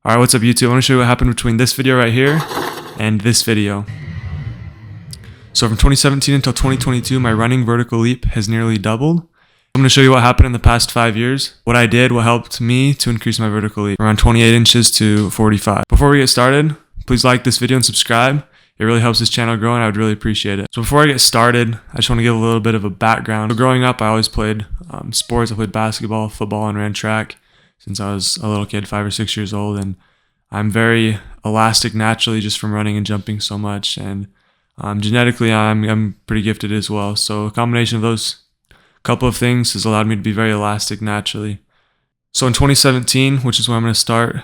Alright, what's up YouTube? I want to show you what happened between this video right here and this video. So from 2017 until 2022, my running vertical leap has nearly doubled. I'm going to show you what happened in the past 5 years, what I did, what helped me to increase my vertical leap, around 28 inches to 45. Before we get started, please like this video and subscribe. It really helps this channel grow and I would really appreciate it. So before I get started, I just want to give a little bit of a background. So growing up, I always played sports. I played basketball, football, and ran track since I was a little kid, 5 or 6 years old. And I'm very elastic naturally just from running and jumping so much. And genetically, I'm pretty gifted as well. So a combination of those couple of things has allowed me to be very elastic naturally. So in 2017, which is where I'm going to start,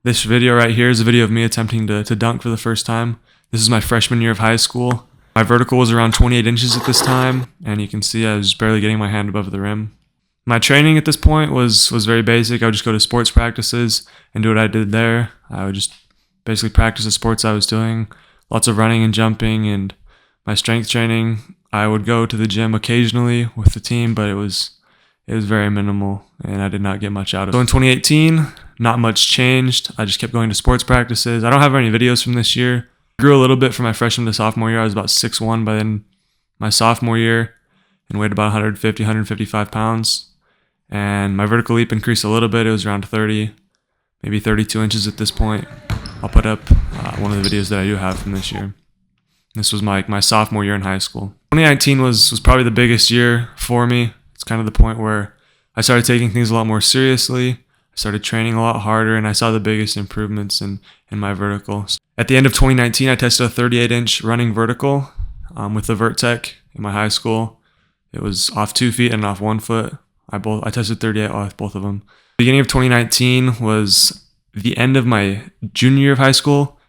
this video right here is a video of me attempting to dunk for the first time. This is my freshman year of high school. My vertical was around 28 inches at this time, and you can see I was barely getting my hand above the rim. My training at this point was very basic. I would just go to sports practices and do what I did there. I would just basically practice the sports I was doing, lots of running and jumping, and my strength training. I would go to the gym occasionally with the team, but it was very minimal, and I did not get much out of it. So in 2018, not much changed. I just kept going to sports practices. I don't have any videos from this year. I grew a little bit from my freshman to sophomore year. I was about 6'1" by then my sophomore year and weighed about 150, 155 pounds. And my vertical leap increased a little bit. It was around 30, maybe 32 inches at this point. I'll put up one of the videos that I do have from this year. This was my sophomore year in high school. 2019 was probably the biggest year for me. It's kind of the point where I started taking things a lot more seriously. I started training a lot harder, and I saw the biggest improvements in my vertical. At the end of 2019, I tested a 38-inch running vertical with the Vertec in my high school. It was off 2 feet and off 1 foot. I tested 38 off both of them. The beginning of 2019 was the end of my junior year of high school,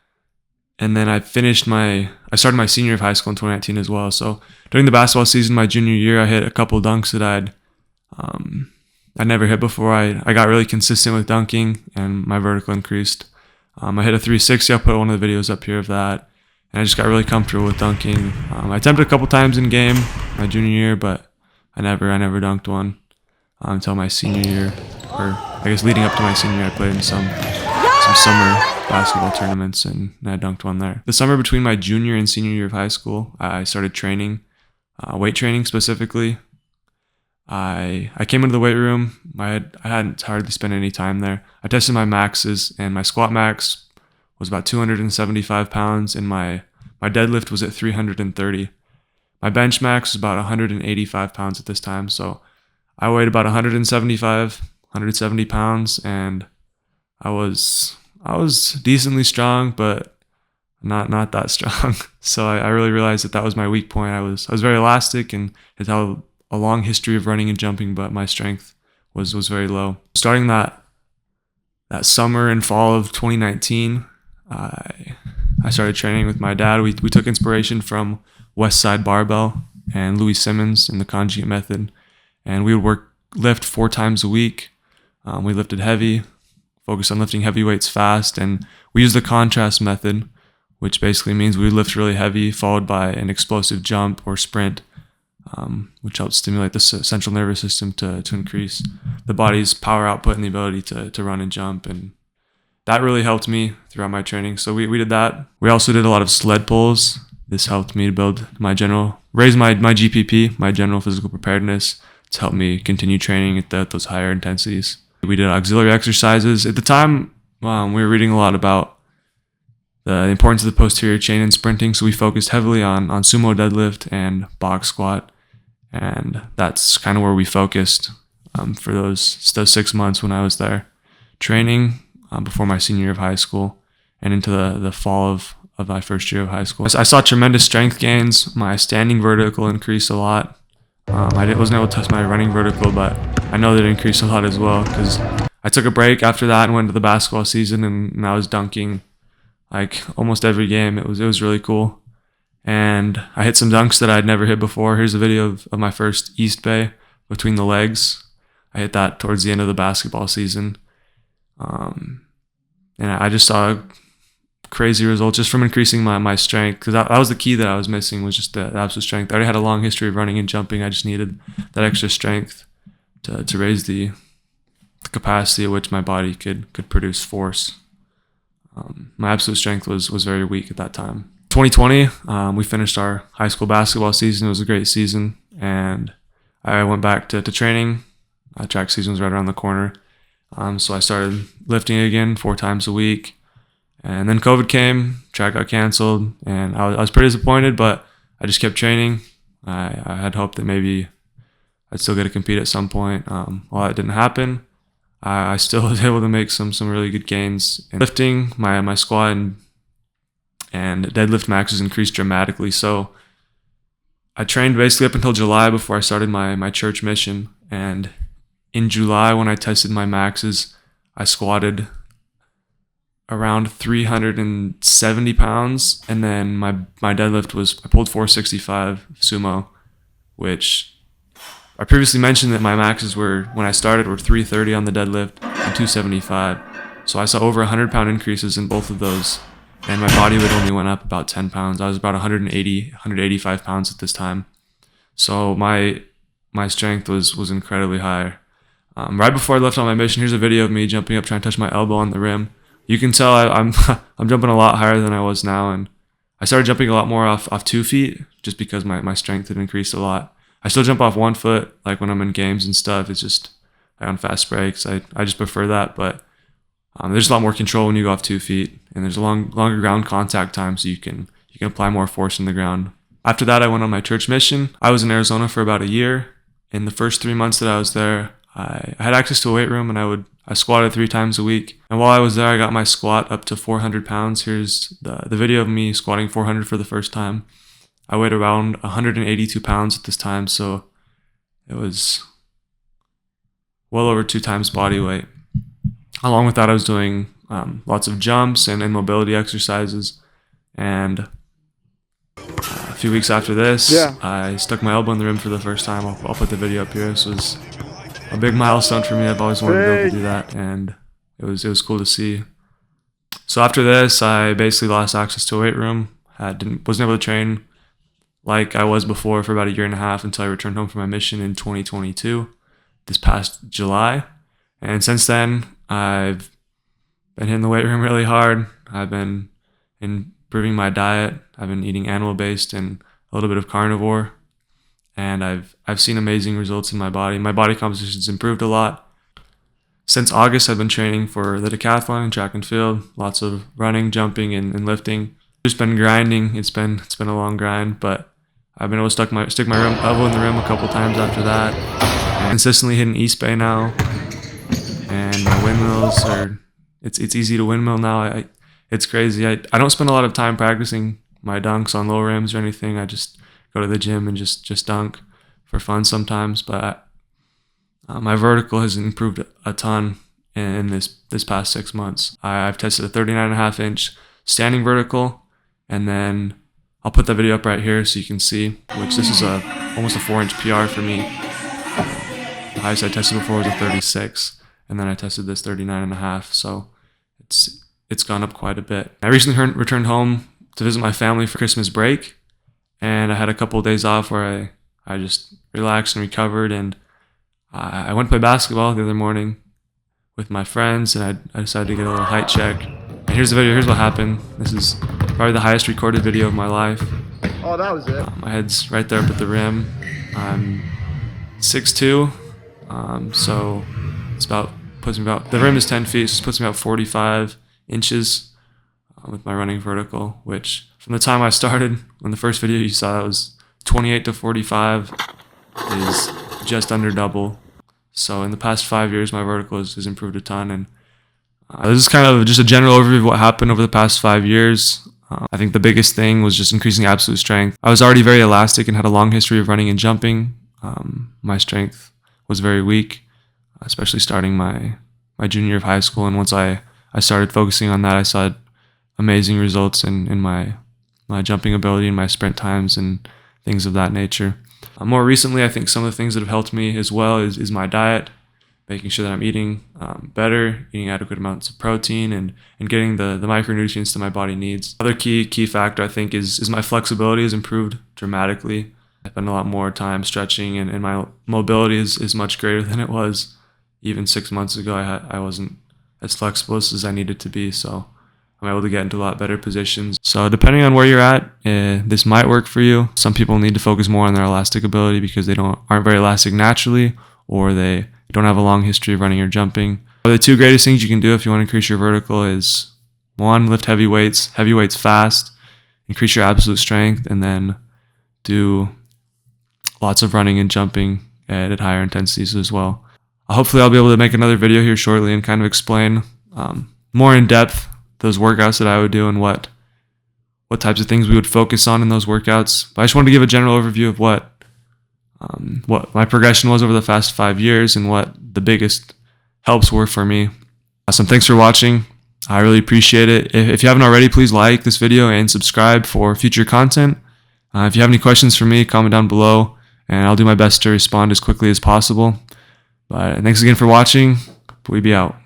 and then I started my senior year of high school in 2019 as well. So during the basketball season, my junior year, I hit a couple dunks that I'd never hit before. I got really consistent with dunking, and my vertical increased. I hit a 360. I'll put one of the videos up here of that, and I just got really comfortable with dunking. I attempted a couple times in game my junior year, but I never dunked one until my senior year, or I guess leading up to my senior year. I played in some summer basketball tournaments, and I dunked one there. The summer between my junior and senior year of high school, I started training, weight training specifically. I came into the weight room. I hadn't hardly spent any time there. I tested my maxes, and my squat max was about 275 pounds, and my deadlift was at 330. My bench max was about 185 pounds at this time, so I weighed about 170 pounds, and I was decently strong, but not that strong. So I really realized that was my weak point. I was very elastic and had a long history of running and jumping, but my strength was very low. Starting that summer and fall of 2019, I started training with my dad. We took inspiration from Westside Barbell and Louis Simmons in the conjugate method, and we would lift 4 times a week. We lifted heavy, focused on lifting heavy weights fast, and we used the contrast method, which basically means we would lift really heavy followed by an explosive jump or sprint, which helps stimulate the central nervous system to increase the body's power output and the ability to run and jump. And that really helped me throughout my training. So we did that. We also did a lot of sled pulls. This helped me to raise my GPP, my general physical preparedness, to help me continue training at those higher intensities. We did auxiliary exercises. At the time, we were reading a lot about the importance of the posterior chain in sprinting, so we focused heavily on sumo deadlift and box squat, and that's kind of where we focused for those 6 months when I was there training before my senior year of high school and into the fall of my first year of high school. I saw tremendous strength gains. My standing vertical increased a lot. I wasn't able to test my running vertical, but I know that it increased a lot as well because I took a break after that and went to the basketball season, and I was dunking like almost every game. It was really cool, and I hit some dunks that I'd never hit before. Here's a video of my first East Bay between the legs. I hit that towards the end of the basketball season, and I just saw crazy results just from increasing my strength, because that was the key that I was missing, was just the absolute strength. I already had a long history of running and jumping. I just needed that extra strength to raise the the capacity at which my body could produce force. My absolute strength was very weak at that time. 2020, we finished our high school basketball season. It was a great season, and I went back to training. Track season was right around the corner, so I started lifting again 4 times a week. And then COVID came, track got canceled, and I was pretty disappointed, but I just kept training. I had hoped that maybe I'd still get to compete at some point. While that didn't happen, I still was able to make some really good gains in lifting. My squat and deadlift maxes increased dramatically. So I trained basically up until July before I started my church mission. And in July, when I tested my maxes, I squatted around 370 pounds, and then my deadlift was, I pulled 465 sumo, which I previously mentioned that my maxes were, when I started, were 330 on the deadlift and 275. So I saw over 100 pound increases in both of those, and my body weight only went up about 10 pounds. I was about 185 pounds at this time. So my strength was incredibly high. Right before I left on my mission, here's a video of me jumping up trying to touch my elbow on the rim. You can tell I'm I'm jumping a lot higher than I was now, and I started jumping a lot more off 2 feet just because my strength had increased a lot. I still jump off 1 foot, like when I'm in games and stuff. It's just on fast breaks. I just prefer that, but there's a lot more control when you go off 2 feet, and there's a longer ground contact time, so you can apply more force in the ground. After that, I went on my church mission. I was in Arizona for about a year. In the first 3 months that I was there, I had access to a weight room, and I squatted 3 times a week. And while I was there, I got my squat up to 400 pounds. Here's the video of me squatting 400 for the first time. I weighed around 182 pounds at this time, so it was well over 2 times body weight. Along with that, I was doing lots of jumps and mobility exercises. And a few weeks after this, I stuck my elbow in the rim for the first time. I'll put the video up here. This was a big milestone for me. I've always wanted to be able to do that, and it was cool to see. So after this, I basically lost access to a weight room. Wasn't able to train like I was before for about 1.5 years until I returned home from my mission in 2022, this past July. And since then, I've been hitting the weight room really hard. I've been improving my diet. I've been eating animal-based and a little bit of carnivore. And I've seen amazing results in my body. My body composition's improved a lot. Since August, I've been training for the decathlon and track and field. Lots of running, jumping, and lifting. Just been grinding. It's been a long grind, but I've been able to stick my elbow in the rim a couple times after that. And consistently hitting East Bay now. And my windmills it's easy to windmill now. It's crazy. I don't spend a lot of time practicing my dunks on low rims or anything. I just go to the gym and just dunk for fun sometimes. But my vertical has improved a ton in this past 6 months. I've tested a 39.5 inch standing vertical, and then I'll put that video up right here so you can see, which this is almost a 4-inch PR for me. The highest I tested before was a 36, and then I tested this 39.5, so it's gone up quite a bit. I recently returned home to visit my family for Christmas break, and I had a couple of days off where I just relaxed and recovered, and I went to play basketball the other morning with my friends, and I decided to get a little height check. And here's the video. Here's what happened. This is probably the highest recorded video of my life. Oh, that was it. My head's right there up at the rim. I'm 6'2", so the rim is 10 feet, so it puts me about 45 inches with my running vertical, which from the time I started, when the first video you saw, that was 28 to 45, is just under double. So in the past 5 years, my vertical has improved a ton. And this is kind of just a general overview of what happened over the past 5 years. I think the biggest thing was just increasing absolute strength. I was already very elastic and had a long history of running and jumping. My strength was very weak, especially starting my junior year of high school. And once I started focusing on that, I saw amazing results in my jumping ability and my sprint times and things of that nature. More recently, I think some of the things that have helped me as well is my diet, making sure that I'm eating better, eating adequate amounts of protein, and getting the micronutrients that my body needs. Another key factor, I think, is my flexibility has improved dramatically. I spend a lot more time stretching, and my mobility is much greater than it was even 6 months ago, I wasn't as flexible as I needed to be. So I'm able to get into a lot better positions. So depending on where you're at, this might work for you. Some people need to focus more on their elastic ability because they aren't very elastic naturally, or they don't have a long history of running or jumping. The two greatest things you can do if you want to increase your vertical is, one, lift heavy weights fast, increase your absolute strength, and then do lots of running and jumping at higher intensities as well. Hopefully I'll be able to make another video here shortly and kind of explain more in depth those workouts that I would do and what types of things we would focus on in those workouts. But I just wanted to give a general overview of what my progression was over the past 5 years and what the biggest helps were for me. Awesome. Thanks for watching. I really appreciate it. If you haven't already, please like this video and subscribe for future content. If you have any questions for me, comment down below and I'll do my best to respond as quickly as possible. But thanks again for watching. We be out.